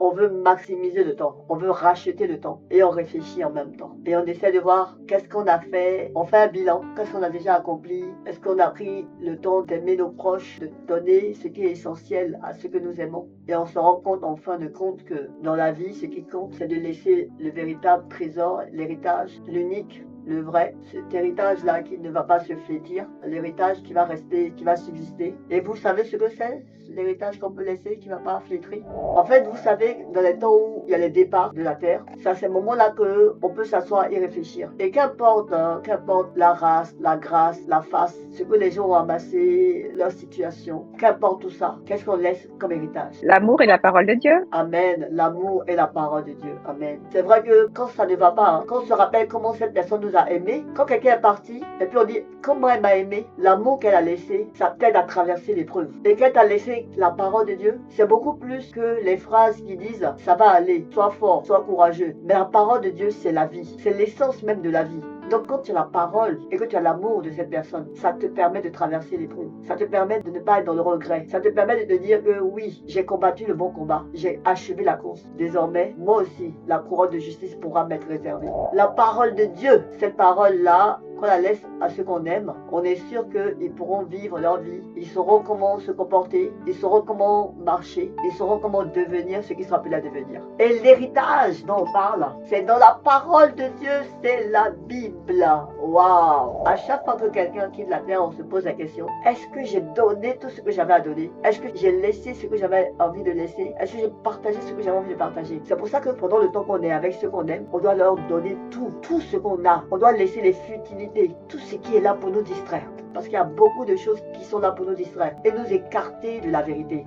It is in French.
On veut maximiser le temps, on veut racheter le temps et on réfléchit en même temps. Et on essaie de voir qu'est-ce qu'on a fait, on fait un bilan, qu'est-ce qu'on a déjà accompli, est-ce qu'on a pris le temps d'aimer nos proches, de donner ce qui est essentiel à ceux que nous aimons. Et on se rend compte en fin de compte que dans la vie, ce qui compte, c'est de laisser le véritable trésor, l'héritage, l'unique, le vrai, cet héritage-là qui ne va pas se flétir, l'héritage qui va rester, qui va subsister. Et vous savez ce que c'est, l'héritage qu'on peut laisser, qui ne va pas flétrir? En fait, vous savez, dans les temps où il y a les départs de la terre, c'est à ces moments-là qu'on peut s'asseoir et réfléchir. Et qu'importe la race, la grâce, la face, ce que les gens ont amassé, leur situation, qu'importe tout ça, qu'est-ce qu'on laisse comme héritage? L'amour est la parole de Dieu. Amen. L'amour est la parole de Dieu. Amen. C'est vrai que quand ça ne va pas, quand on se rappelle comment cette personne nous a aimés, quand quelqu'un est parti, et puis on dit comment elle m'a aimé, l'amour qu'elle a laissé, ça t'aide à traverser l'épreuve. Et quand tu as laissé la parole de Dieu, c'est beaucoup plus que les phrases qui disent ça va aller, sois fort, sois courageux. Mais la parole de Dieu, c'est la vie. C'est l'essence même de la vie. Donc quand tu as la parole et que tu as l'amour de cette personne, ça te permet de traverser l'épreuve. Ça te permet de ne pas être dans le regret. Ça te permet de te dire que oui, j'ai combattu le bon combat. J'ai achevé la course. Désormais, moi aussi, la couronne de justice pourra m'être réservée. La parole de Dieu, cette parole-là, qu'on la laisse à ceux qu'on aime, on est sûr qu'ils pourront vivre leur vie, ils sauront comment se comporter, ils sauront comment marcher, ils sauront comment devenir ce qu'ils sont appelés à devenir. Et l'héritage dont on parle, c'est dans la parole de Dieu, c'est la Bible. Waouh! À chaque fois que quelqu'un quitte la terre, on se pose la question, est-ce que j'ai donné tout ce que j'avais à donner? Est-ce que j'ai laissé ce que j'avais envie de laisser? Est-ce que j'ai partagé ce que j'avais envie de partager? C'est pour ça que pendant le temps qu'on est avec ceux qu'on aime, on doit leur donner tout ce qu'on a. On doit laisser les futilités, tout ce qui est là pour nous distraire. Parce qu'il y a beaucoup de choses qui sont là pour nous distraire et nous écarter de la vérité.